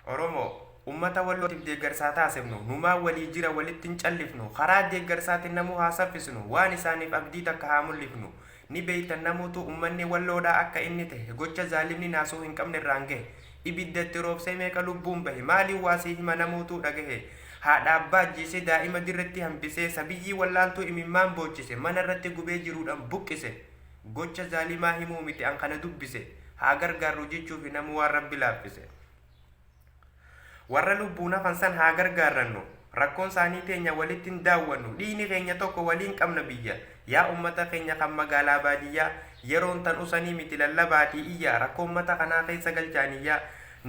Oromoo ummata wallootiif deeggarsaa taasifnu numaa walii jira walitti hin callifnu karaa deeggarsaatiin namuu haa saffisnu waan isaaniif abdii takka haa mul'ifnu ni beeytan namuutu ummanni walloodhaa akka inni tahe gocha zaalimni naasuu hin qabne irraan gahe ibiddatti roobsee meeqa lubbuun bahe maaliin waasii hima namuutuu dhagahe haadha abbaa ajjiise daa'ima dirratti hambisee sabiyyii wallaaltuu imimmaan boochise mana irratti gubee jiruudhaan buqqise gocha zaalimaa himuu miti an kana dubbise haa gargaarru jechuufi namuu waan rabbi laaffise. Warra lubbuun hafan san haa gargaarrannu rakkoon isaanii teenya walitti hin daawwannu dhiini keenya tokko waliin qabna biyya yaa ummata keenya kan magaalaa baadiyyaa yeroon tan usanii miti lallabaatii iyyaa rakkoo ummata kanaa keessa galchaaniyyaa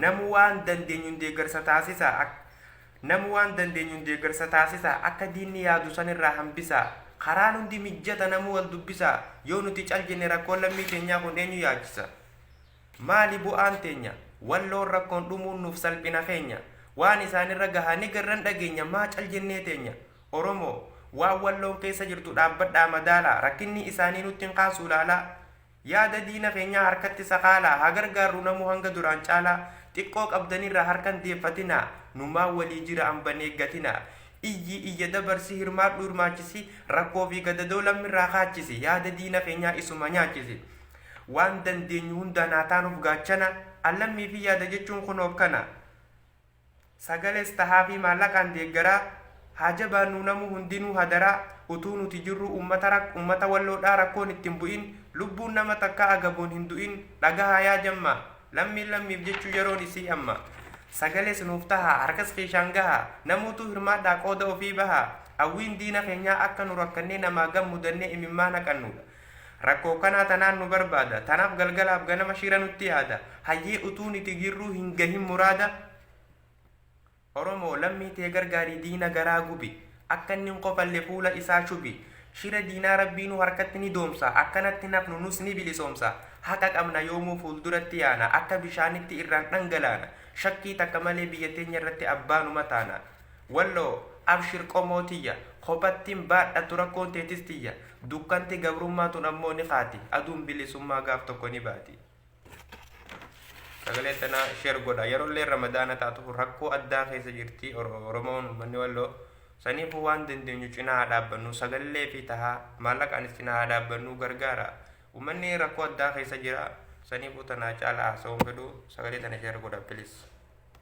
namu waan dandeenyuun deeggarsa taasisaa akka diinni yaadu san irraa hambisaa karaan hundi mijjata namu wal dubbisaa yoo nuti caljine rakkoon lammii teenyaa kun eenyu yaachisa maali bu'aan teenya walloon rakkoon dhumuun nuuf salphina keenya waan isaanirra gahanii garran dhageenya maa caljennee teenya Oromoo waan walloon keessa jirtu dhaabbadhaa madaalaa rakkinni isaanii nutti hin kaasu laalaa yaada diina keenyaa harkatti sakaalaa haa gargaarru namuu hanga duraan caalaa xiqqoo qabdanirra harkan deeffatinaa numaa walii jira amban eeggatinaa iyya dabarsi hirmaadhu hirmaachisi rakkoo fi gadadoo lammirraa kaachisi yaada diina keenyaa isuma nyaachisi waan dandeenyu hunda naataanuuf gaachana allammii fi yaada jechuun kunoof kana sagalees tahaa fi maallaqaan deeggaraa haja baannu namu hundinuu hadaraa utuu nuti jirru ummata walloodhaa rakkoon ittiin bu'in lubbuun nama takka agaboon hin du'in dhagahaa yaa jamma lammiif jechuu yeroon isii amma sagalees nuuf tahaa harkas keeshaan gahaa namuutu hirmaadhaa qooda ofii bahaa hawwiin diina keenyaa akka nu rakkannee namaa gammudannee imimmaa naqannudha rakkoo kanaa tanaan nu barbaada tanaaf galgalaaf ganama shira nutti yaada hayyee utuu niti girruu hin gahin muraada Oromoo lammii tee gargaarii diina garaa gubi akka inni hin qofalle fuula isaa shubi shira diinaa rabbiinuu harkatti ni doomsa akkanatti nafnu nus ni bilisoomsa haqa qabna yoomuu fuulduratti yaana akka bishaanitti irraan dhangalaana shakkii takka malee biyya teenya irratti abbaanuma taana walloo abshir qomootiyya kophattiin baadhatu rakkoon teetistiyya dukkanti gabrummaatun ammoo ni kaati aduun bilisummaa gaaf tokko ni baati. Sagalee tana sheer godha yeroollee ramadaana taatu rakkoo addaa keessa jirti Oromoon manni walloo saniifuu waan dandeenyu cinaa haa dhaabbannu sagalee fi tahaa maallaqaanis cinaa haa dhaabbannu gargaara ummanni rakkoo addaa keessa jira saniifuu tanaa caalaa haasa'uun fedhu sagalee tana sheer godha please.